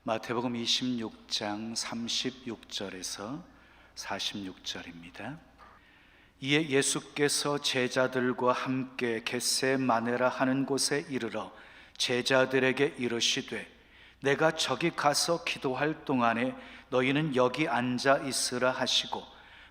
마태복음 26장 36절에서 46절입니다. 이에 예수께서 제자들과 함께 겟세마네라 하는 곳에 이르러 제자들에게 이르시되 내가 저기 가서 기도할 동안에 너희는 여기 앉아 있으라 하시고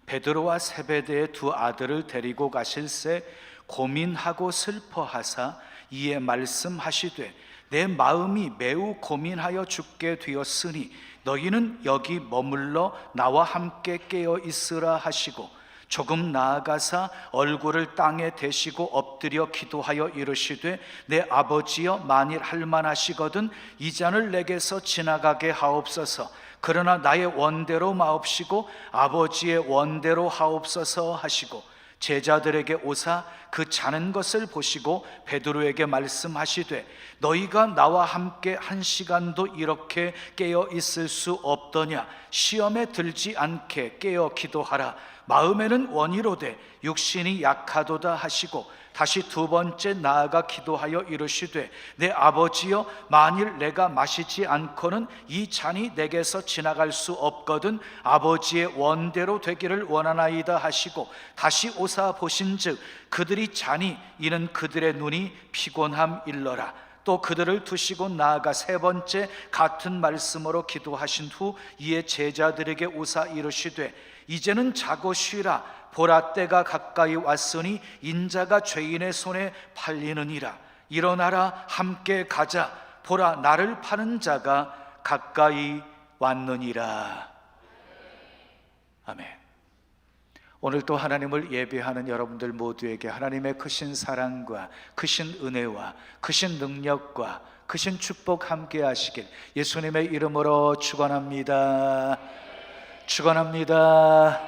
베드로와 세베대의 두 아들을 데리고 가실새 고민하고 슬퍼하사 이에 말씀하시되 내 마음이 매우 고민하여 죽게 되었으니 너희는 여기 머물러 나와 함께 깨어 있으라 하시고 조금 나아가사 얼굴을 땅에 대시고 엎드려 기도하여 이르시되 내 아버지여 만일 할만하시거든 이 잔을 내게서 지나가게 하옵소서. 그러나 나의 원대로 마옵시고 아버지의 원대로 하옵소서 하시고 제자들에게 오사 그 자는 것을 보시고 베드로에게 말씀하시되 너희가 나와 함께 한 시간도 이렇게 깨어 있을 수 없더냐. 시험에 들지 않게 깨어 기도하라. 마음에는 원이로되 육신이 약하도다 하시고 다시 두 번째 나아가 기도하여 이르시되 내 아버지여 만일 내가 마시지 않고는 이 잔이 내게서 지나갈 수 없거든 아버지의 원대로 되기를 원하나이다 하시고 다시 오사 보신즉 그들이 자니 이는 그들의 눈이 피곤함 일러라. 또 그들을 두시고 나아가 세 번째 같은 말씀으로 기도하신 후 이에 제자들에게 오사 이르시되 이제는 자고 쉬라. 보라 때가 가까이 왔으니 인자가 죄인의 손에 팔리느니라. 일어나라 함께 가자. 보라 나를 파는 자가 가까이 왔느니라. 아멘. 오늘 또 하나님을 예배하는 여러분들 모두에게 하나님의 크신 사랑과 크신 은혜와 크신 능력과 크신 축복 함께 하시길 예수님의 이름으로 축원합니다. 축원합니다.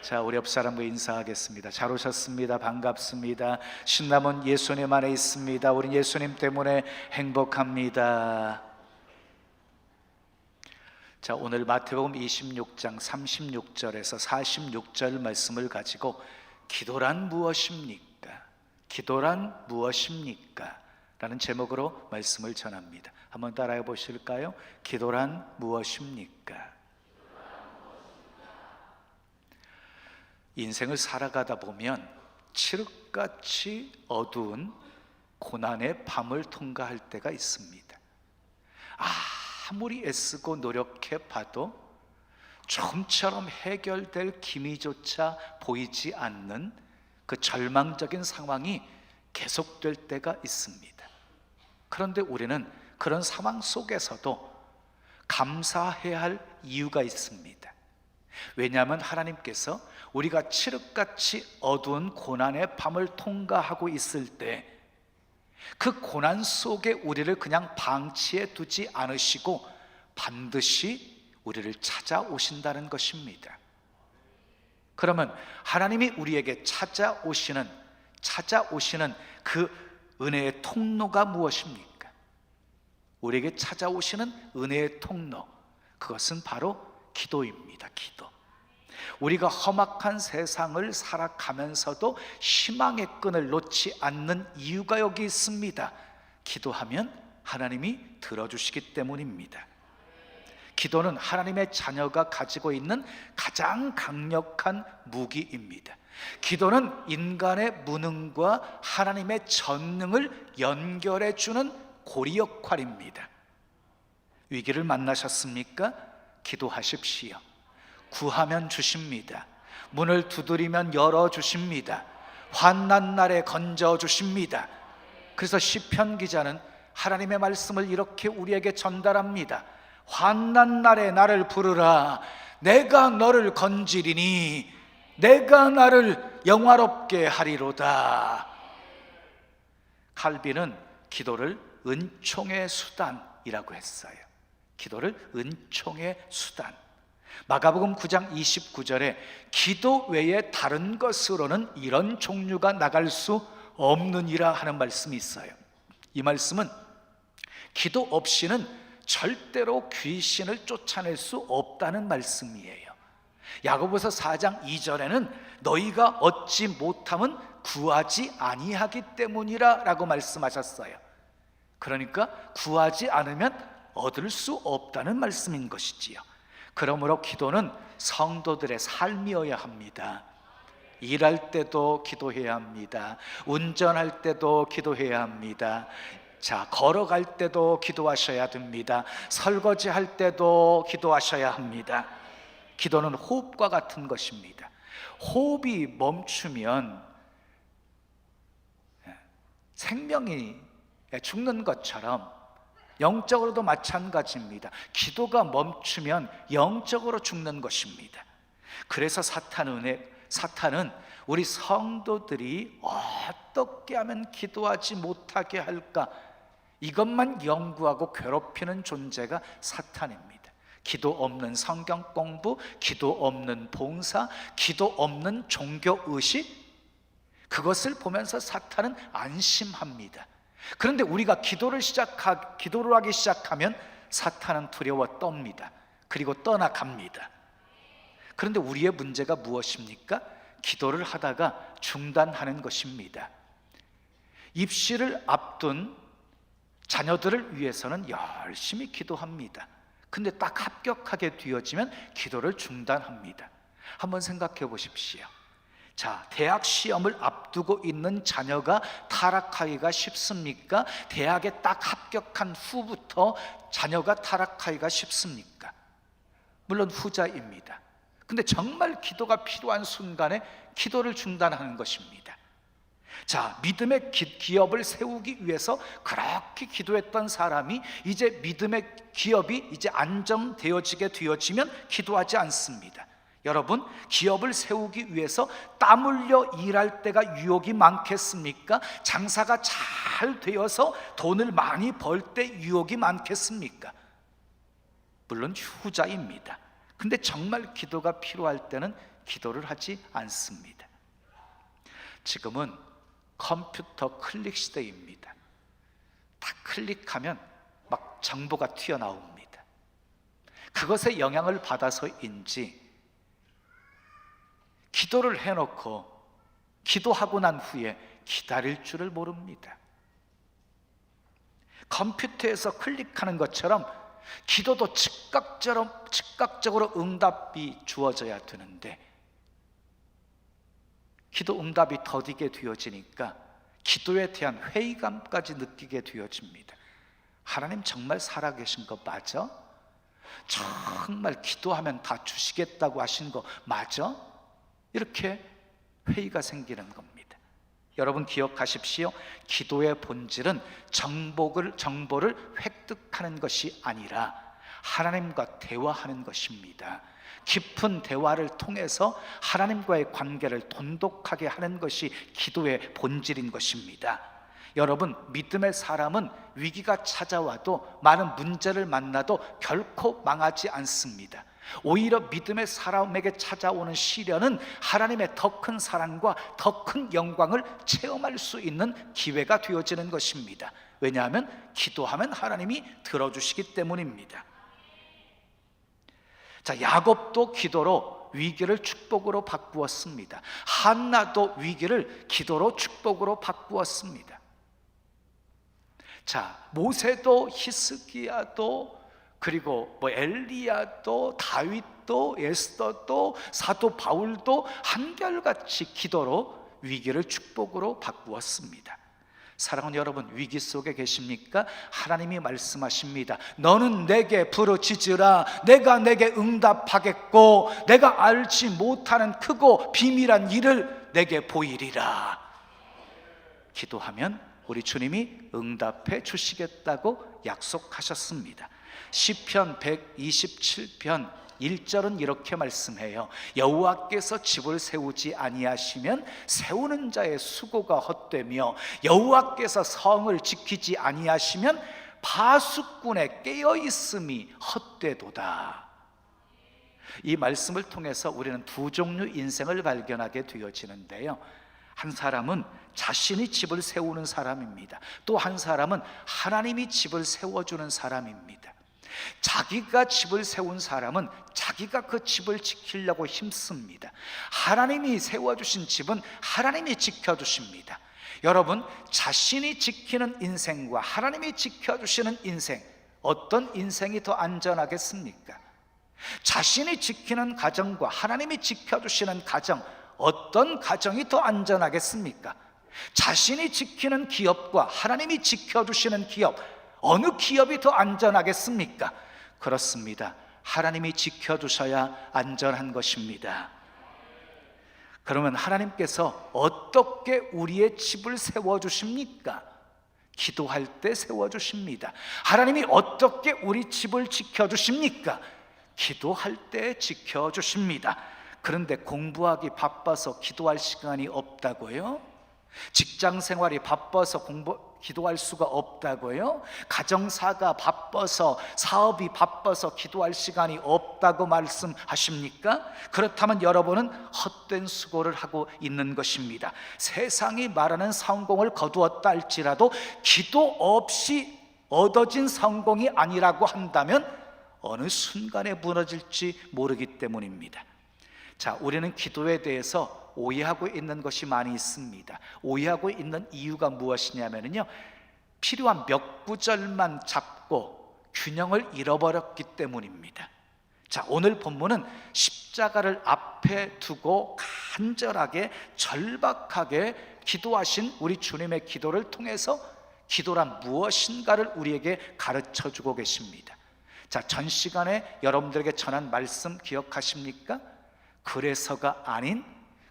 자, 우리 옆 사람과 인사하겠습니다. 잘 오셨습니다. 반갑습니다. 신남은 예수님 안에 있습니다. 우린 예수님 때문에 행복합니다. 자, 오늘 마태복음 26장 36절에서 46절 말씀을 가지고 기도란 무엇입니까? 기도란 무엇입니까? 라는 제목으로 말씀을 전합니다. 한번 따라해 보실까요? 기도란 무엇입니까? 인생을 살아가다 보면 칠흑같이 어두운 고난의 밤을 통과할 때가 있습니다. 아무리 애쓰고 노력해 봐도 좀처럼 해결될 기미조차 보이지 않는 그 절망적인 상황이 계속될 때가 있습니다. 그런데 우리는 그런 상황 속에서도 감사해야 할 이유가 있습니다. 왜냐하면 하나님께서 우리가 칠흑같이 어두운 고난의 밤을 통과하고 있을 때 그 고난 속에 우리를 그냥 방치해 두지 않으시고 반드시 우리를 찾아오신다는 것입니다. 그러면 하나님이 우리에게 찾아오시는 그 은혜의 통로가 무엇입니까? 우리에게 찾아오시는 은혜의 통로, 그것은 바로 기도입니다. 기도. 우리가 험악한 세상을 살아가면서도 희망의 끈을 놓지 않는 이유가 여기 있습니다. 기도하면 하나님이 들어주시기 때문입니다. 기도는 하나님의 자녀가 가지고 있는 가장 강력한 무기입니다. 기도는 인간의 무능과 하나님의 전능을 연결해 주는 고리 역할입니다. 위기를 만나셨습니까? 기도하십시오. 구하면 주십니다. 문을 두드리면 열어주십니다. 환난 날에 건져주십니다. 그래서 시편 기자는 하나님의 말씀을 이렇게 우리에게 전달합니다. 환난 날에 나를 부르라. 내가 너를 건지리니 내가 나를 영화롭게 하리로다. 칼빈은 기도를 은총의 수단이라고 했어요. 기도를 은총의 수단. 마가복음 9장 29절에 기도 외에 다른 것으로는 이런 종류가 나갈 수 없느니라 하는 말씀이 있어요. 이 말씀은 기도 없이는 절대로 귀신을 쫓아낼 수 없다는 말씀이에요. 야고보서 4장 2절에는 너희가 얻지 못함은 구하지 아니하기 때문이라 라고 말씀하셨어요. 그러니까 구하지 않으면 얻을 수 없다는 말씀인 것이지요. 그러므로 기도는 성도들의 삶이어야 합니다. 일할 때도 기도해야 합니다. 운전할 때도 기도해야 합니다. 자, 걸어갈 때도 기도하셔야 됩니다. 설거지할 때도 기도하셔야 합니다. 기도는 호흡과 같은 것입니다. 호흡이 멈추면 생명이 죽는 것처럼 영적으로도 마찬가지입니다. 기도가 멈추면 영적으로 죽는 것입니다. 그래서 사탄은 우리 성도들이 어떻게 하면 기도하지 못하게 할까, 이것만 연구하고 괴롭히는 존재가 사탄입니다. 기도 없는 성경 공부, 기도 없는 봉사, 기도 없는 종교의식, 그것을 보면서 사탄은 안심합니다. 그런데 우리가 기도를 하기 시작하면 사탄은 두려워 떱니다. 그리고 떠나갑니다. 그런데 우리의 문제가 무엇입니까? 기도를 하다가 중단하는 것입니다. 입시를 앞둔 자녀들을 위해서는 열심히 기도합니다. 근데 딱 합격하게 되어지면 기도를 중단합니다. 한번 생각해 보십시오. 자, 대학 시험을 앞두고 있는 자녀가 타락하기가 쉽습니까? 대학에 딱 합격한 후부터 자녀가 타락하기가 쉽습니까? 물론 후자입니다. 근데 정말 기도가 필요한 순간에 기도를 중단하는 것입니다. 자, 믿음의 기업을 세우기 위해서 그렇게 기도했던 사람이 이제 믿음의 기업이 이제 안정되어지게 되어지면 기도하지 않습니다. 여러분, 기업을 세우기 위해서 땀 흘려 일할 때가 유혹이 많겠습니까? 장사가 잘 되어서 돈을 많이 벌 때 유혹이 많겠습니까? 물론 후자입니다. 근데 정말 기도가 필요할 때는 기도를 하지 않습니다. 지금은 컴퓨터 클릭 시대입니다. 딱 클릭하면 막 정보가 튀어나옵니다. 그것에 영향을 받아서인지 기도를 해놓고 기도하고 난 후에 기다릴 줄을 모릅니다. 컴퓨터에서 클릭하는 것처럼 기도도 즉각적으로 응답이 주어져야 되는데 기도 응답이 더디게 되어지니까 기도에 대한 회의감까지 느끼게 되어집니다. 하나님 정말 살아계신 거 맞아? 정말 기도하면 다 주시겠다고 하신 거 맞아? 이렇게 회의가 생기는 겁니다. 여러분 기억하십시오. 기도의 본질은 정보를 획득하는 것이 아니라 하나님과 대화하는 것입니다. 깊은 대화를 통해서 하나님과의 관계를 돈독하게 하는 것이 기도의 본질인 것입니다. 여러분, 믿음의 사람은 위기가 찾아와도 많은 문제를 만나도 결코 망하지 않습니다. 오히려 믿음의 사람에게 찾아오는 시련은 하나님의 더 큰 사랑과 더 큰 영광을 체험할 수 있는 기회가 되어지는 것입니다. 왜냐하면 기도하면 하나님이 들어주시기 때문입니다. 자, 야곱도 기도로 위기를 축복으로 바꾸었습니다. 한나도 위기를 기도로 축복으로 바꾸었습니다. 자, 모세도 히스기야도 그리고 엘리야도 다윗도 에스더도 사도 바울도 한결같이 기도로 위기를 축복으로 바꾸었습니다. 사랑하는 여러분, 위기 속에 계십니까? 하나님이 말씀하십니다. 너는 내게 부르짖으라. 내가 내게 응답하겠고 내가 알지 못하는 크고 비밀한 일을 내게 보이리라. 기도하면 우리 주님이 응답해 주시겠다고 약속하셨습니다. 시편 127편 1절은 이렇게 말씀해요. 여호와께서 집을 세우지 아니하시면 세우는 자의 수고가 헛되며 여호와께서 성을 지키지 아니하시면 파수꾼의 깨어있음이 헛되도다. 이 말씀을 통해서 우리는 두 종류 인생을 발견하게 되어지는데요, 한 사람은 자신이 집을 세우는 사람입니다. 또 한 사람은 하나님이 집을 세워주는 사람입니다. 자기가 집을 세운 사람은 자기가 그 집을 지키려고 힘씁니다. 하나님이 세워주신 집은 하나님이 지켜주십니다. 여러분, 자신이 지키는 인생과 하나님이 지켜주시는 인생, 어떤 인생이 더 안전하겠습니까? 자신이 지키는 가정과 하나님이 지켜주시는 가정, 어떤 가정이 더 안전하겠습니까? 자신이 지키는 기업과 하나님이 지켜주시는 기업, 어느 기업이 더 안전하겠습니까? 그렇습니다. 하나님이 지켜주셔야 안전한 것입니다. 그러면 하나님께서 어떻게 우리의 집을 세워주십니까? 기도할 때 세워주십니다. 하나님이 어떻게 우리 집을 지켜주십니까? 기도할 때 지켜주십니다. 그런데 공부하기 바빠서 기도할 시간이 없다고요? 직장 생활이 바빠서 기도할 수가 없다고요? 가정사가 바빠서, 사업이 바빠서 기도할 시간이 없다고 말씀하십니까? 그렇다면 여러분은 헛된 수고를 하고 있는 것입니다. 세상이 말하는 성공을 거두었다 할지라도 기도 없이 얻어진 성공이 아니라고 한다면 어느 순간에 무너질지 모르기 때문입니다. 자, 우리는 기도에 대해서 오해하고 있는 것이 많이 있습니다. 오해하고 있는 이유가 무엇이냐면요, 필요한 몇 구절만 잡고 균형을 잃어버렸기 때문입니다. 자, 오늘 본문은 십자가를 앞에 두고 간절하게 절박하게 기도하신 우리 주님의 기도를 통해서 기도란 무엇인가를 우리에게 가르쳐주고 계십니다. 자, 전 시간에 여러분들에게 전한 말씀 기억하십니까? 그래서가 아닌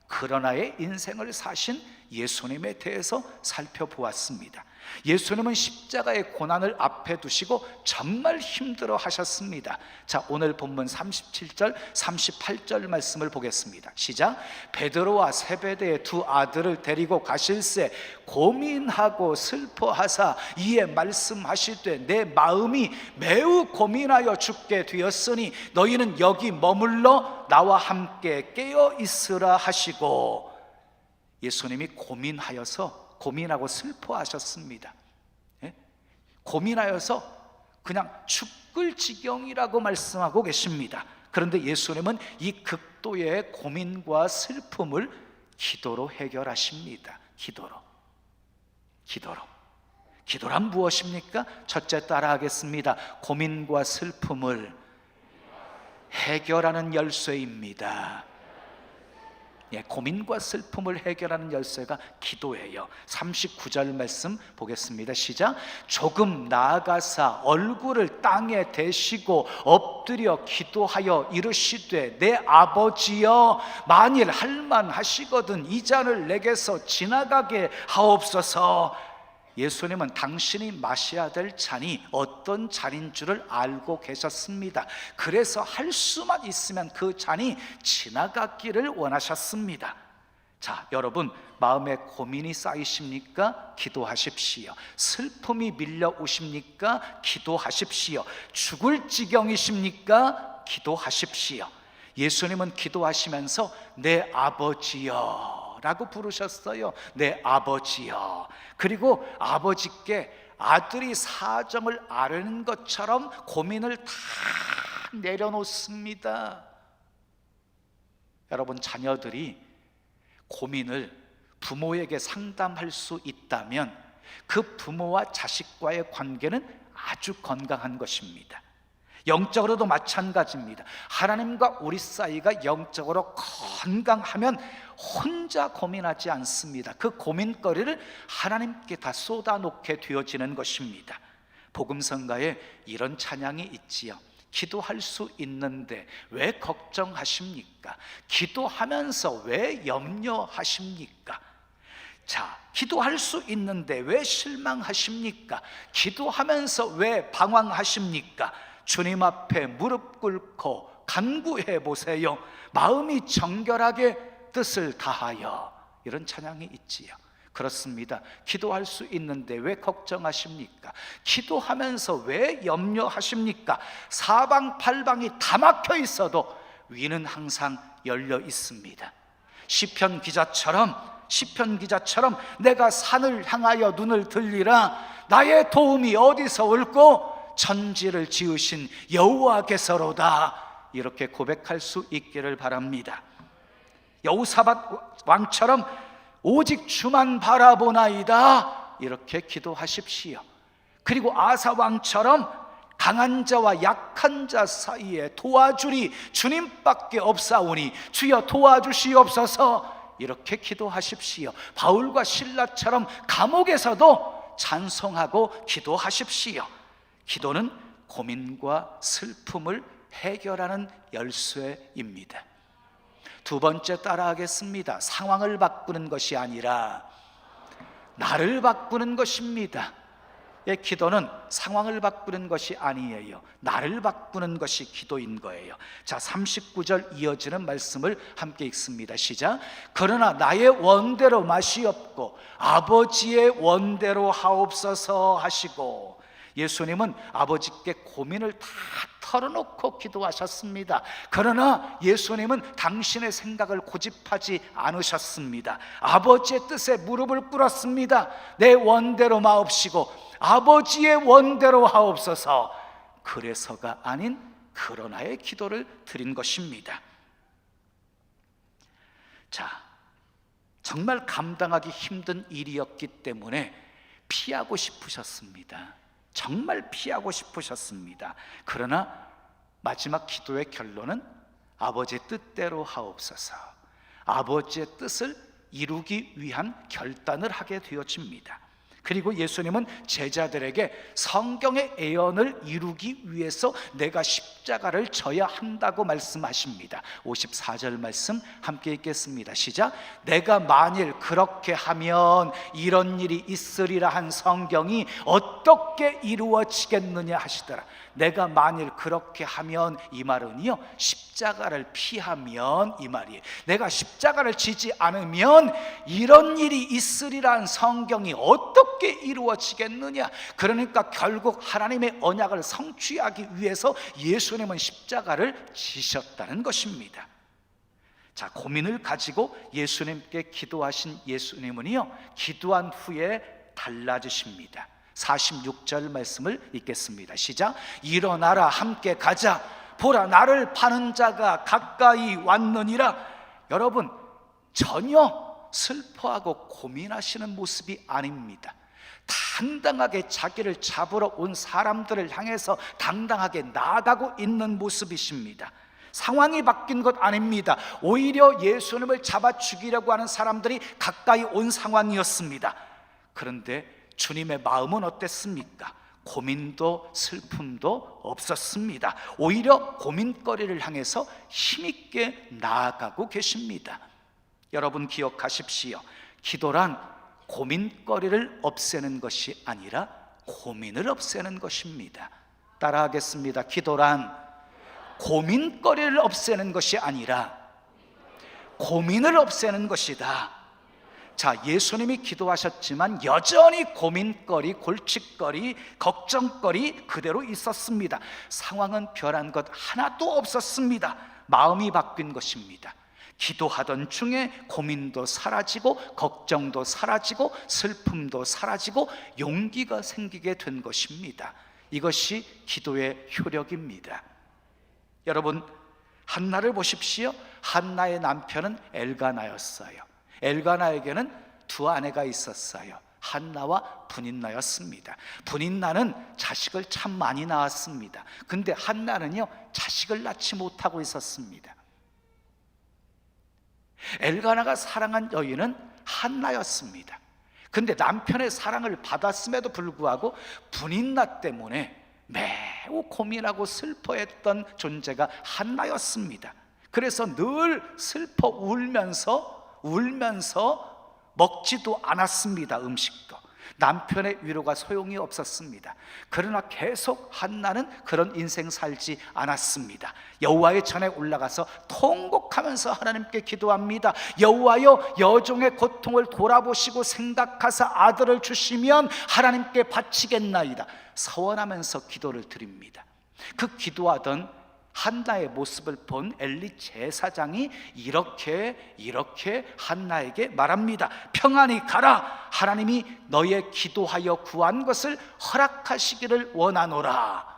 그러나의 인생을 사신 예수님에 대해서 살펴보았습니다. 예수님은 십자가의 고난을 앞에 두시고 정말 힘들어 하셨습니다. 자, 오늘 본문 37절 38절 말씀을 보겠습니다. 시작. 베드로와 세베대의 두 아들을 데리고 가실새 고민하고 슬퍼하사 이에 말씀하시되 내 마음이 매우 고민하여 죽게 되었으니 너희는 여기 머물러 나와 함께 깨어 있으라 하시고, 예수님이 고민하고 슬퍼하셨습니다. 예? 고민하여서 그냥 죽을 지경이라고 말씀하고 계십니다. 그런데 예수님은 이 극도의 고민과 슬픔을 기도로 해결하십니다. 기도란 무엇입니까? 첫째 따라하겠습니다. 고민과 슬픔을 해결하는 열쇠입니다. 예, 고민과 슬픔을 해결하는 열쇠가 기도예요. 39절 말씀 보겠습니다. 시작. 조금 나아가사 얼굴을 땅에 대시고 엎드려 기도하여 이르시되 내 아버지여, 만일 할만하시거든 이 잔을 내게서 지나가게 하옵소서. 예수님은 당신이 마셔야 될 잔이 어떤 잔인 줄을 알고 계셨습니다. 그래서 할 수만 있으면 그 잔이 지나가기를 원하셨습니다. 자, 여러분, 마음에 고민이 쌓이십니까? 기도하십시오. 슬픔이 밀려오십니까? 기도하십시오. 죽을 지경이십니까? 기도하십시오. 예수님은 기도하시면서 내 아버지여 라고 부르셨어요. 내 아버지여. 그리고 아버지께 아들이 사정을 아는 것처럼 고민을 다 내려놓습니다. 여러분, 자녀들이 고민을 부모에게 상담할 수 있다면 그 부모와 자식과의 관계는 아주 건강한 것입니다. 영적으로도 마찬가지입니다. 하나님과 우리 사이가 영적으로 건강하면 혼자 고민하지 않습니다. 그 고민거리를 하나님께 다 쏟아놓게 되어지는 것입니다. 복음성가에 이런 찬양이 있지요. 기도할 수 있는데 왜 걱정하십니까? 기도하면서 왜 염려하십니까? 자, 기도할 수 있는데 왜 실망하십니까? 기도하면서 왜 방황하십니까? 주님 앞에 무릎 꿇고 간구해 보세요. 마음이 정결하게 뜻을 다하여. 이런 찬양이 있지요. 그렇습니다. 기도할 수 있는데 왜 걱정하십니까? 기도하면서 왜 염려하십니까? 사방팔방이 다 막혀 있어도 위는 항상 열려 있습니다. 시편 기자처럼 내가 산을 향하여 눈을 들리라. 나의 도움이 어디서 올꼬? 천지를 지으신 여호와께서로다. 이렇게 고백할 수 있기를 바랍니다. 여호사밧 왕처럼 오직 주만 바라보나이다. 이렇게 기도하십시오. 그리고 아사 왕처럼 강한 자와 약한 자 사이에 도와주리 주님밖에 없사오니 주여 도와주시옵소서. 이렇게 기도하십시오. 바울과 실라처럼 감옥에서도 찬송하고 기도하십시오. 기도는 고민과 슬픔을 해결하는 열쇠입니다. 두 번째 따라하겠습니다. 상황을 바꾸는 것이 아니라 나를 바꾸는 것입니다. 기도는 상황을 바꾸는 것이 아니에요. 나를 바꾸는 것이 기도인 거예요. 자, 39절 이어지는 말씀을 함께 읽습니다. 시작. 그러나 나의 원대로 마시옵고 아버지의 원대로 하옵소서 하시고, 예수님은 아버지께 고민을 다 털어놓고 기도하셨습니다. 그러나 예수님은 당신의 생각을 고집하지 않으셨습니다. 아버지의 뜻에 무릎을 꿇었습니다. 내 원대로 마옵시고 아버지의 원대로 하옵소서. 그래서가 아닌 그러나의 기도를 드린 것입니다. 자, 정말 감당하기 힘든 일이었기 때문에 피하고 싶으셨습니다. 정말 피하고 싶으셨습니다. 그러나 마지막 기도의 결론은 아버지의 뜻대로 하옵소서, 아버지의 뜻을 이루기 위한 결단을 하게 되어집니다. 그리고 예수님은 제자들에게 성경의 예언을 이루기 위해서 내가 십자가를 져야 한다고 말씀하십니다. 54절 말씀 함께 읽겠습니다. 시작. 내가 만일 그렇게 하면 이런 일이 있으리라 한 성경이 어떻게 이루어지겠느냐 하시더라. 내가 만일 그렇게 하면, 이 말은요, 십자가를 피하면 이 말이에요. 내가 십자가를 지지 않으면 이런 일이 있으리란 성경이 어떻게 이루어지겠느냐. 그러니까 결국 하나님의 언약을 성취하기 위해서 예수님은 십자가를 지셨다는 것입니다. 자, 고민을 가지고 예수님께 기도하신 예수님은요, 기도한 후에 달라지십니다. 46절 말씀을 읽겠습니다. 시작. 일어나라, 함께 가자. 보라, 나를 파는 자가 가까이 왔느니라. 여러분, 전혀 슬퍼하고 고민하시는 모습이 아닙니다. 당당하게 자기를 잡으러 온 사람들을 향해서 당당하게 나아가고 있는 모습이십니다. 상황이 바뀐 것 아닙니다. 오히려 예수님을 잡아 죽이려고 하는 사람들이 가까이 온 상황이었습니다. 그런데 주님의 마음은 어땠습니까? 고민도 슬픔도 없었습니다. 오히려 고민거리를 향해서 힘있게 나아가고 계십니다. 여러분 기억하십시오. 기도란 고민거리를 없애는 것이 아니라 고민을 없애는 것입니다. 따라하겠습니다. 기도란 고민거리를 없애는 것이 아니라 고민을 없애는 것이다. 자, 예수님이 기도하셨지만 여전히 고민거리, 골칫거리, 걱정거리 그대로 있었습니다. 상황은 변한 것 하나도 없었습니다. 마음이 바뀐 것입니다. 기도하던 중에 고민도 사라지고 걱정도 사라지고 슬픔도 사라지고 용기가 생기게 된 것입니다. 이것이 기도의 효력입니다. 여러분, 한나를 보십시오. 한나의 남편은 엘가나였어요. 엘가나에게는 두 아내가 있었어요. 한나와 브닌나였습니다. 브닌나는 자식을 참 많이 낳았습니다. 근데 한나는요, 자식을 낳지 못하고 있었습니다. 엘가나가 사랑한 여인은 한나였습니다. 근데 남편의 사랑을 받았음에도 불구하고 브닌나 때문에 매우 고민하고 슬퍼했던 존재가 한나였습니다. 그래서 늘 슬퍼 울면서 먹지도 않았습니다. 음식도. 남편의 위로가 소용이 없었습니다. 그러나 계속 한나는 그런 인생 살지 않았습니다. 여호와의 전에 올라가서 통곡하면서 하나님께 기도합니다. 여호와여, 여종의 고통을 돌아보시고 생각하사 아들을 주시면 하나님께 바치겠나이다. 서원하면서 기도를 드립니다. 그 기도하던 한나의 모습을 본 엘리 제사장이 이렇게 한나에게 말합니다. 평안히 가라. 하나님이 너의 기도하여 구한 것을 허락하시기를 원하노라.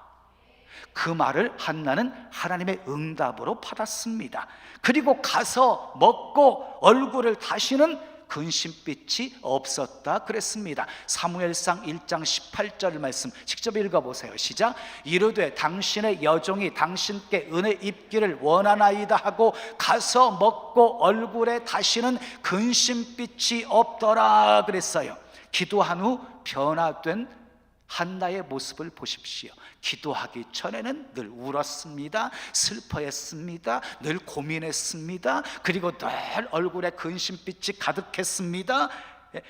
그 말을 한나는 하나님의 응답으로 받았습니다. 그리고 가서 먹고 얼굴을 다시는 근심빛이 없었다 그랬습니다. 사무엘상 1장 18절 말씀 직접 읽어보세요. 시작. 이르되 당신의 여종이 당신께 은혜 입기를 원하나이다 하고 가서 먹고 얼굴에 다시는 근심빛이 없더라 그랬어요. 기도한 후 변화된 한나의 모습을 보십시오. 기도하기 전에는 늘 울었습니다. 슬퍼했습니다. 늘 고민했습니다. 그리고 늘 얼굴에 근심빛이 가득했습니다.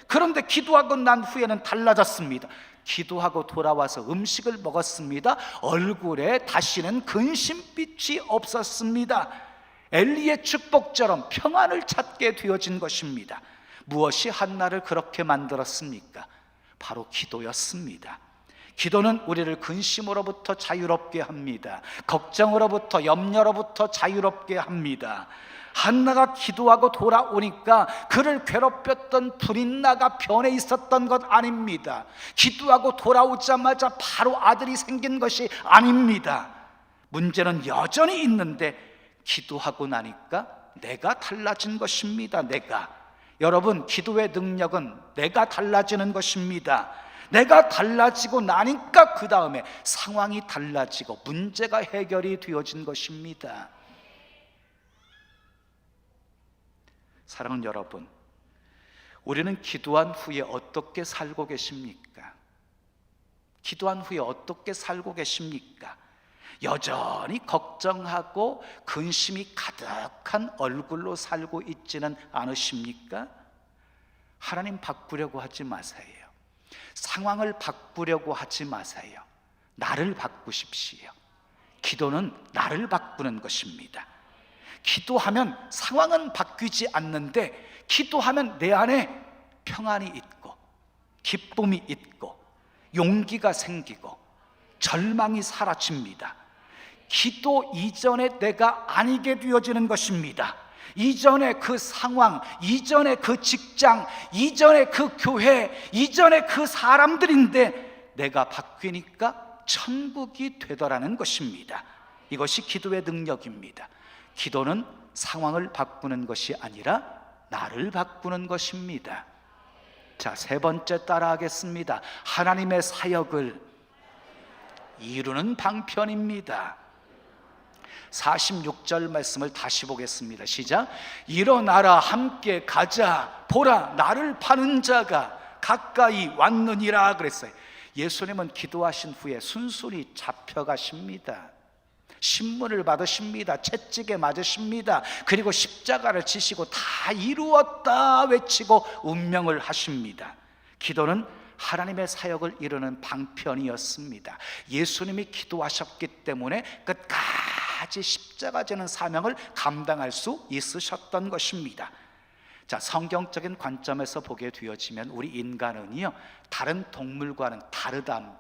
그런데 기도하고 난 후에는 달라졌습니다. 기도하고 돌아와서 음식을 먹었습니다. 얼굴에 다시는 근심빛이 없었습니다. 엘리의 축복처럼 평안을 찾게 되어진 것입니다. 무엇이 한나를 그렇게 만들었습니까? 바로 기도였습니다. 기도는 우리를 근심으로부터 자유롭게 합니다. 걱정으로부터, 염려로부터 자유롭게 합니다. 한나가 기도하고 돌아오니까 그를 괴롭혔던 불인나가 변해 있었던 것 아닙니다. 기도하고 돌아오자마자 바로 아들이 생긴 것이 아닙니다. 문제는 여전히 있는데 기도하고 나니까 내가 달라진 것입니다. 여러분, 기도의 능력은 내가 달라지는 것입니다. 내가 달라지고 나니까 그 다음에 상황이 달라지고 문제가 해결이 되어진 것입니다. 사랑하는 여러분, 우리는 기도한 후에 어떻게 살고 계십니까? 기도한 후에 어떻게 살고 계십니까? 여전히 걱정하고 근심이 가득한 얼굴로 살고 있지는 않으십니까? 하나님 바꾸려고 하지 마세요. 상황을 바꾸려고 하지 마세요. 나를 바꾸십시오. 기도는 나를 바꾸는 것입니다. 기도하면 상황은 바뀌지 않는데 기도하면 내 안에 평안이 있고 기쁨이 있고 용기가 생기고 절망이 사라집니다. 기도 이전에 내가 아니게 되어지는 것입니다. 이전에 그 상황, 이전에 그 직장, 이전에 그 교회, 이전에 그 사람들인데 내가 바뀌니까 천국이 되더라는 것입니다. 이것이 기도의 능력입니다. 기도는 상황을 바꾸는 것이 아니라 나를 바꾸는 것입니다. 자, 세 번째 따라하겠습니다. 하나님의 사역을 이루는 방편입니다. 46절 말씀을 다시 보겠습니다. 시작. 일어나라, 함께 가자. 보라, 나를 파는 자가 가까이 왔느니라 그랬어요. 예수님은 기도하신 후에 순순히 잡혀가십니다. 신문을 받으십니다. 채찍에 맞으십니다. 그리고 십자가를 지시고 다 이루었다 외치고 운명을 하십니다. 기도는 하나님의 사역을 이루는 방편이었습니다. 예수님이 기도하셨기 때문에 끝까지 십자가 지는 사명을 감당할 수 있으셨던 것입니다. 자, 성경적인 관점에서 보게 되어지면 우리 인간은요, 다른 동물과는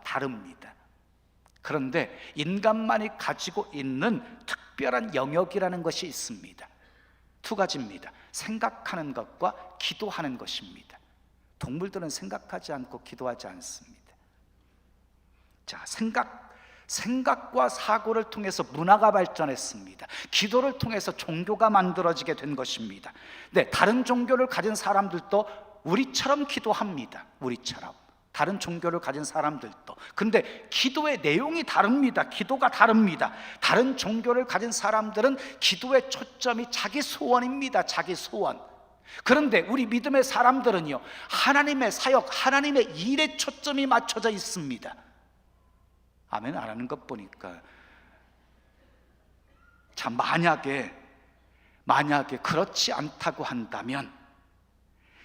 다릅니다. 그런데 인간만이 가지고 있는 특별한 영역이라는 것이 있습니다. 두 가지입니다. 생각하는 것과 기도하는 것입니다. 동물들은 생각하지 않고 기도하지 않습니다. 자, 생각과 사고를 통해서 문화가 발전했습니다. 기도를 통해서 종교가 만들어지게 된 것입니다. 네, 다른 종교를 가진 사람들도 우리처럼 기도합니다. 우리처럼. 다른 종교를 가진 사람들도. 근데 기도의 내용이 다릅니다. 기도가 다릅니다. 다른 종교를 가진 사람들은 기도의 초점이 자기 소원입니다. 자기 소원. 그런데 우리 믿음의 사람들은요, 하나님의 사역, 하나님의 일에 초점이 맞춰져 있습니다. 아멘 안 하는 것 보니까. 자, 만약에 그렇지 않다고 한다면,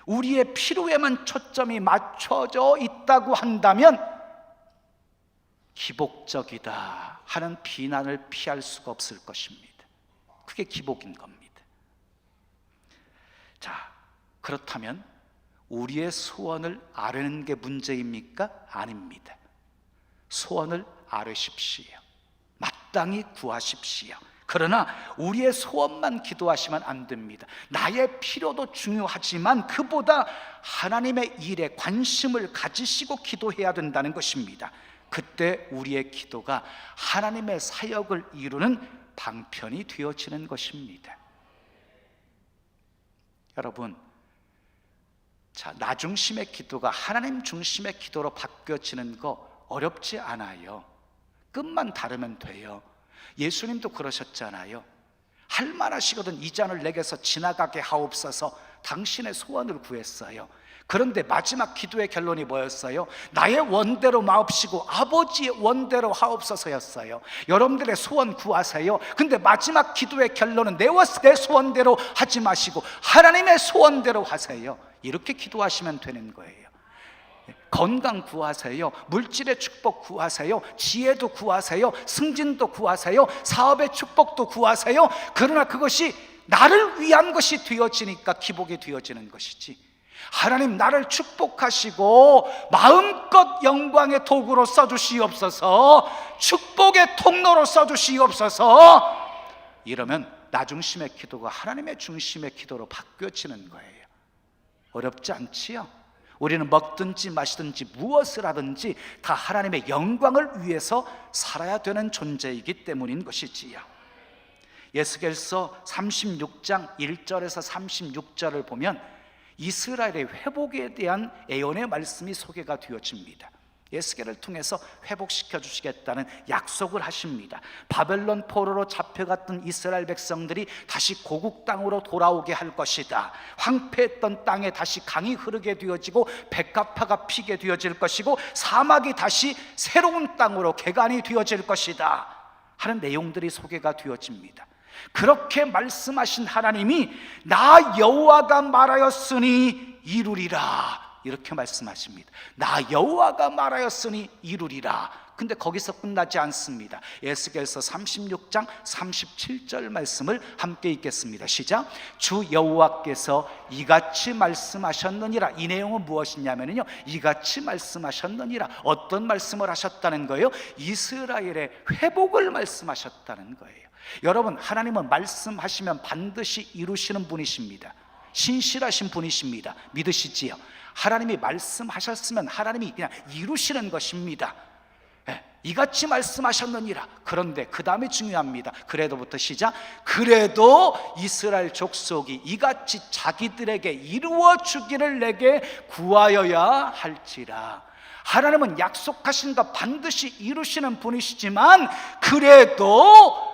우리의 필요에만 초점이 맞춰져 있다고 한다면 기복적이다 하는 비난을 피할 수가 없을 것입니다. 그게 기복인 겁니다. 자, 그렇다면 우리의 소원을 아뢰는 게 문제입니까? 아닙니다. 소원을 아뢰십시오. 마땅히 구하십시오. 그러나 우리의 소원만 기도하시면 안 됩니다. 나의 필요도 중요하지만 그보다 하나님의 일에 관심을 가지시고 기도해야 된다는 것입니다. 그때 우리의 기도가 하나님의 사역을 이루는 방편이 되어지는 것입니다. 여러분, 자, 나 중심의 기도가 하나님 중심의 기도로 바뀌어지는 거 어렵지 않아요. 끝만 다르면 돼요. 예수님도 그러셨잖아요. 할 만하시거든 이 잔을 내게서 지나가게 하옵소서. 당신의 소원을 구했어요. 그런데 마지막 기도의 결론이 뭐였어요? 나의 원대로 마옵시고 아버지의 원대로 하옵소서였어요. 여러분들의 소원 구하세요. 근데 마지막 기도의 결론은 내 소원대로 하지 마시고 하나님의 소원대로 하세요. 이렇게 기도하시면 되는 거예요. 건강 구하세요. 물질의 축복 구하세요. 지혜도 구하세요. 승진도 구하세요. 사업의 축복도 구하세요. 그러나 그것이 나를 위한 것이 되어지니까 기복이 되어지는 것이지, 하나님 나를 축복하시고 마음껏 영광의 도구로 써주시옵소서, 축복의 통로로 써주시옵소서, 이러면 나 중심의 기도가 하나님의 중심의 기도로 바뀌어지는 거예요. 어렵지 않지요? 우리는 먹든지 마시든지 무엇을 하든지 다 하나님의 영광을 위해서 살아야 되는 존재이기 때문인 것이지요. 에스겔서 36장 1절에서 36절을 보면 이스라엘의 회복에 대한 예언의 말씀이 소개가 되어집니다. 에스겔을 통해서 회복시켜 주시겠다는 약속을 하십니다. 바벨론 포로로 잡혀갔던 이스라엘 백성들이 다시 고국 땅으로 돌아오게 할 것이다. 황폐했던 땅에 다시 강이 흐르게 되어지고 백합화가 피게 되어질 것이고 사막이 다시 새로운 땅으로 개간이 되어질 것이다 하는 내용들이 소개가 되어집니다. 그렇게 말씀하신 하나님이 나 여호와가 말하였으니 이루리라 이렇게 말씀하십니다. 나 여호와가 말하였으니 이루리라. 근데 거기서 끝나지 않습니다. 에스겔서 36장 37절 말씀을 함께 읽겠습니다. 시작. 주 여호와께서 이같이 말씀하셨느니라. 이 내용은 무엇이냐면요, 이같이 말씀하셨느니라. 어떤 말씀을 하셨다는 거예요? 이스라엘의 회복을 말씀하셨다는 거예요. 여러분, 하나님은 말씀하시면 반드시 이루시는 분이십니다. 신실하신 분이십니다. 믿으시지요? 하나님이 말씀하셨으면 하나님이 그냥 이루시는 것입니다. 이같이 말씀하셨느니라. 그런데 그 다음에 중요합니다. 그래도부터 시작. 그래도 이스라엘 족속이 이같이 자기들에게 이루어 주기를 내게 구하여야 할지라. 하나님은 약속하신 것 반드시 이루시는 분이시지만 그래도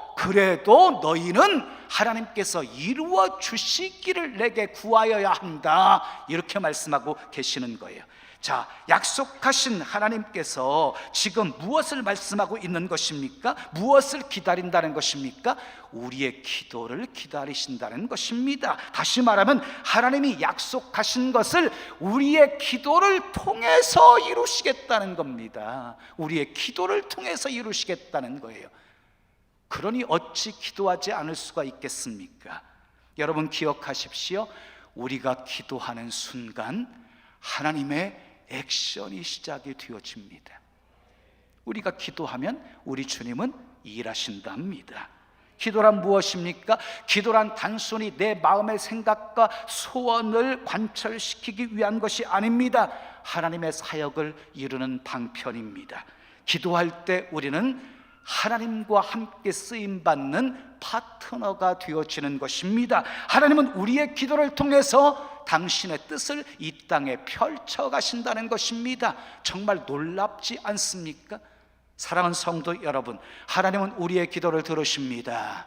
너희는 하나님께서 이루어 주시기를 내게 구하여야 한다 이렇게 말씀하고 계시는 거예요. 자, 약속하신 하나님께서 지금 무엇을 말씀하고 있는 것입니까? 무엇을 기다린다는 것입니까? 우리의 기도를 기다리신다는 것입니다. 다시 말하면 하나님이 약속하신 것을 우리의 기도를 통해서 이루시겠다는 겁니다. 우리의 기도를 통해서 이루시겠다는 거예요. 그러니 어찌 기도하지 않을 수가 있겠습니까? 여러분 기억하십시오. 우리가 기도하는 순간 하나님의 액션이 시작이 되어집니다. 우리가 기도하면 우리 주님은 일하신답니다. 기도란 무엇입니까? 기도란 단순히 내 마음의 생각과 소원을 관철시키기 위한 것이 아닙니다. 하나님의 사역을 이루는 방편입니다. 기도할 때 우리는 하나님과 함께 쓰임받는 파트너가 되어지는 것입니다. 하나님은 우리의 기도를 통해서 당신의 뜻을 이 땅에 펼쳐가신다는 것입니다. 정말 놀랍지 않습니까? 사랑하는 성도 여러분, 하나님은 우리의 기도를 들으십니다.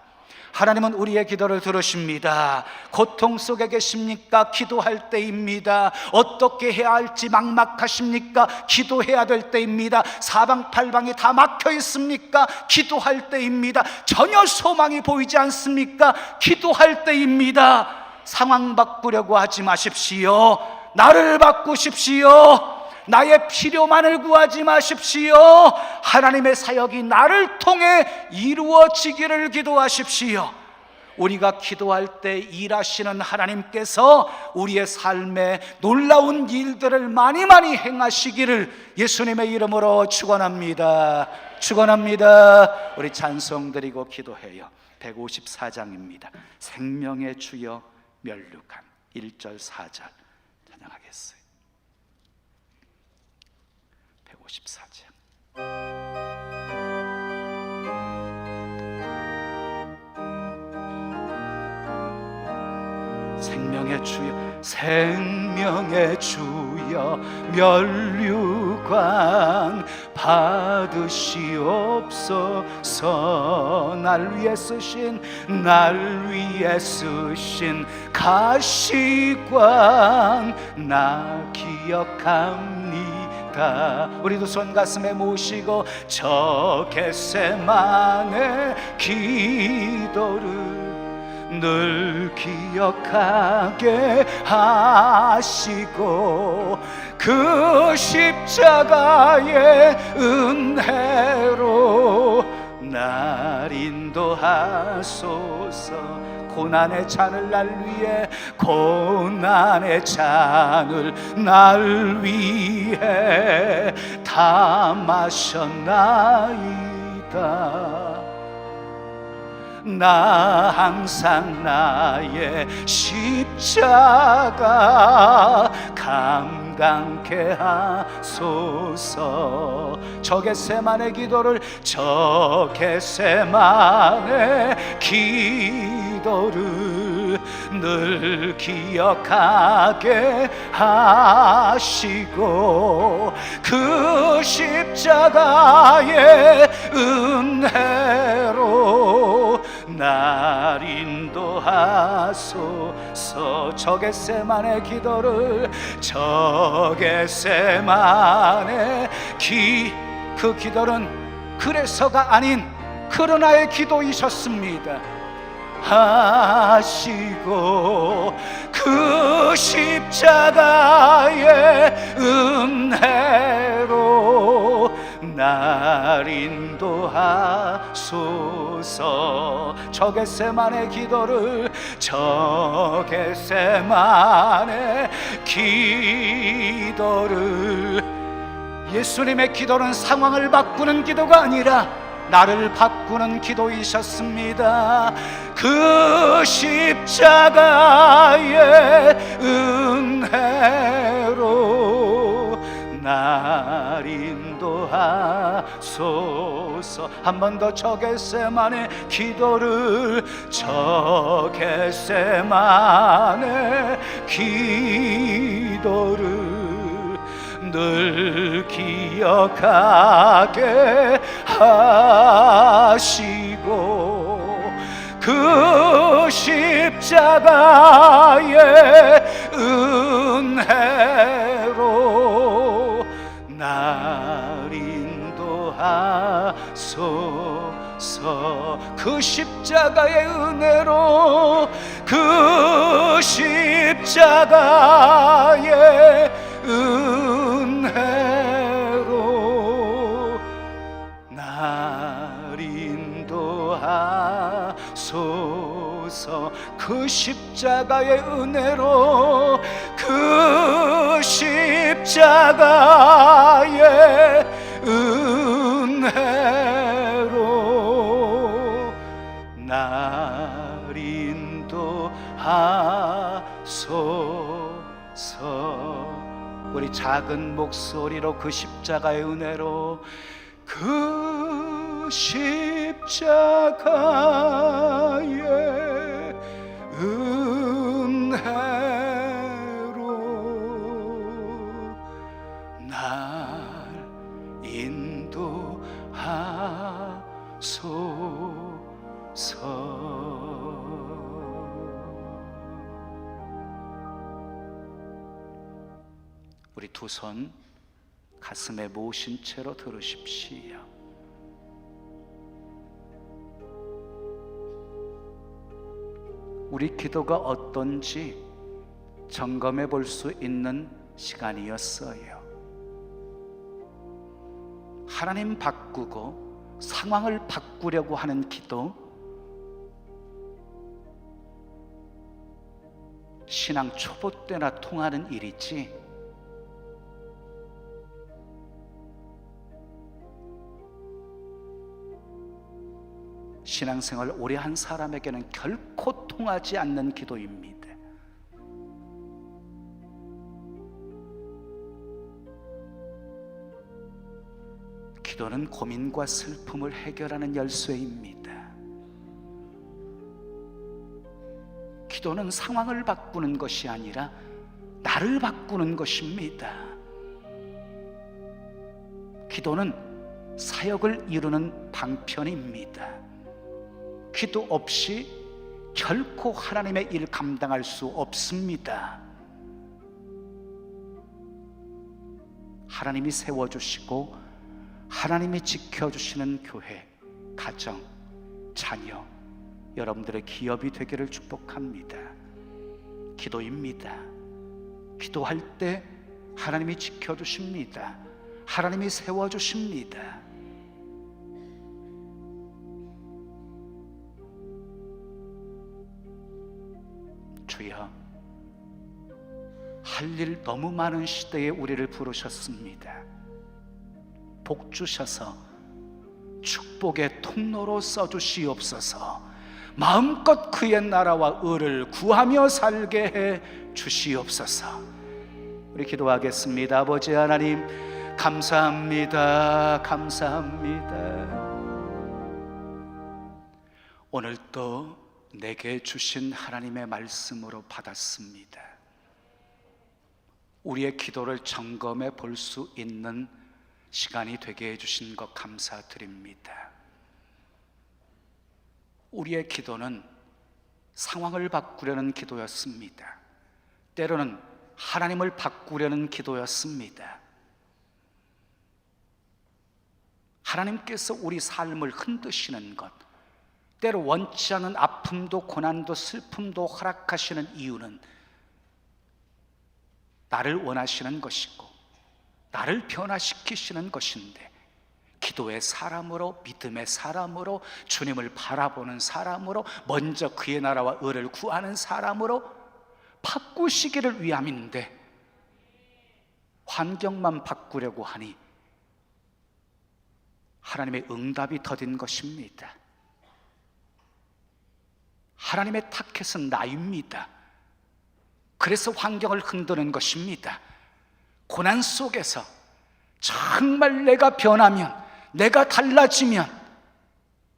하나님은 우리의 기도를 들으십니다. 고통 속에 계십니까? 기도할 때입니다. 어떻게 해야 할지 막막하십니까? 기도해야 될 때입니다. 사방팔방이 다 막혀 있습니까? 기도할 때입니다. 전혀 소망이 보이지 않습니까? 기도할 때입니다. 상황 바꾸려고 하지 마십시오. 나를 바꾸십시오. 나의 필요만을 구하지 마십시오. 하나님의 사역이 나를 통해 이루어지기를 기도하십시오. 우리가 기도할 때 일하시는 하나님께서 우리의 삶에 놀라운 일들을 많이 행하시기를 예수님의 이름으로 축원합니다. 축원합니다. 우리 찬송 드리고 기도해요. 154장입니다. 생명의 주여 면류관 1절 4절 찬양하겠어요. 154장. 생명의 주여, 생명의 주여, 면류관 받으시옵소서. 날 위해 쓰신 가시관 나 기억합니다. 우리 두 손 가슴에 모시고 저 겟세마네 기도를 늘 기억하게 하시고 그 십자가의 은혜로 날 인도하소서. 고난의 잔을 날 위해, 고난의 잔을 날 위해 다 마셨나이다. 나 항상 나의 십자가 감당케 하소서. 저 겟세마네 기도를, 저 겟세마네 기도를 늘 기억하게 하시고 그 십자가의 은혜로 날 인도하소서. 저 겟세마네 기도를, 저 겟세마네 그 기도는 그래서가 아닌 그러나의 기도이셨습니다. 하시고 그 십자가의 은혜로 날 인도하소서. 저 겟세마네 기도를, 저 겟세마네 기도를. 예수님의 기도는 상황을 바꾸는 기도가 아니라 나를 바꾸는 기도이셨습니다. 그 십자가의 은혜로 날 인도하소서. 한 번 더 저 겟세마네 기도를, 저 겟세마네 기도를 늘 기억하게 하시고 그 십자가의 은혜로 날 인도하소서. 그 십자가의 은혜로, 그 십자가의 은혜로 날 인도하소서. 그 십자가의 은혜로, 그 십자가의 은혜로 날 인도하소서. 우리 작은 목소리로 그 십자가의 은혜로, 그 십자가의 은혜로 날 인도하소서. 우리 두 손 가슴에 모신 채로 들으십시오. 우리 기도가 어떤지 점검해 볼 수 있는 시간이었어요. 하나님 바꾸고 상황을 바꾸려고 하는 기도, 신앙 초보 때나 통하는 일이지 신앙생활 오래 한 사람에게는 결코 통하지 않는 기도입니다. 기도는 고민과 슬픔을 해결하는 열쇠입니다. 기도는 상황을 바꾸는 것이 아니라 나를 바꾸는 것입니다. 기도는 사역을 이루는 방편입니다. 기도 없이 결코 하나님의 일 감당할 수 없습니다. 하나님이 세워주시고 하나님이 지켜주시는 교회, 가정, 자녀, 여러분들의 기업이 되기를 축복합니다. 기도입니다. 기도할 때 하나님이 지켜주십니다. 하나님이 세워주십니다. 주여, 할 일 너무 많은 시대에 우리를 부르셨습니다. 복 주셔서 축복의 통로로 써주시옵소서. 마음껏 그의 나라와 의를 구하며 살게 해 주시옵소서. 우리 기도하겠습니다. 아버지 하나님, 감사합니다. 감사합니다. 오늘도 내게 주신 하나님의 말씀으로 받았습니다. 우리의 기도를 점검해 볼 수 있는 시간이 되게 해주신 것 감사드립니다. 우리의 기도는 상황을 바꾸려는 기도였습니다. 때로는 하나님을 바꾸려는 기도였습니다. 하나님께서 우리 삶을 흔드시는 것, 때로 원치 않은 아픔도 고난도 슬픔도 허락하시는 이유는 나를 원하시는 것이고 나를 변화시키시는 것인데, 기도의 사람으로, 믿음의 사람으로, 주님을 바라보는 사람으로, 먼저 그의 나라와 의를 구하는 사람으로 바꾸시기를 위함인데 환경만 바꾸려고 하니 하나님의 응답이 더딘 것입니다. 하나님의 타겟은 나입니다. 그래서 환경을 흔드는 것입니다. 고난 속에서 정말 내가 변하면, 내가 달라지면,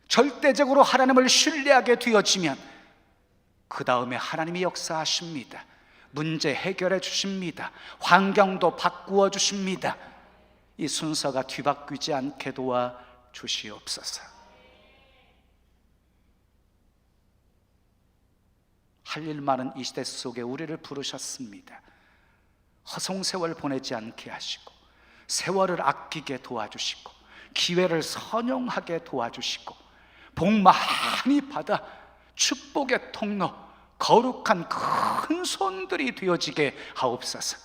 절대적으로 하나님을 신뢰하게 되어지면 그 다음에 하나님이 역사하십니다. 문제 해결해 주십니다. 환경도 바꾸어 주십니다. 이 순서가 뒤바뀌지 않게 도와 주시옵소서. 할 일 많은 이 시대 속에 우리를 부르셨습니다. 허송세월 보내지 않게 하시고, 세월을 아끼게 도와주시고, 기회를 선용하게 도와주시고, 복 많이 받아 축복의 통로, 거룩한 큰 손들이 되어지게 하옵소서.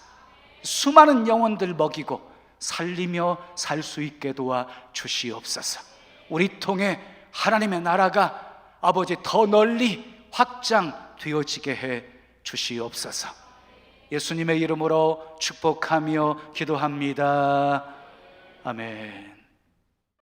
수많은 영혼들 먹이고 살리며 살 수 있게 도와 주시옵소서. 우리 통해 하나님의 나라가 아버지 더 널리 확장되어지게 해 주시옵소서. 예수님의 이름으로 축복하며 기도합니다. 아멘.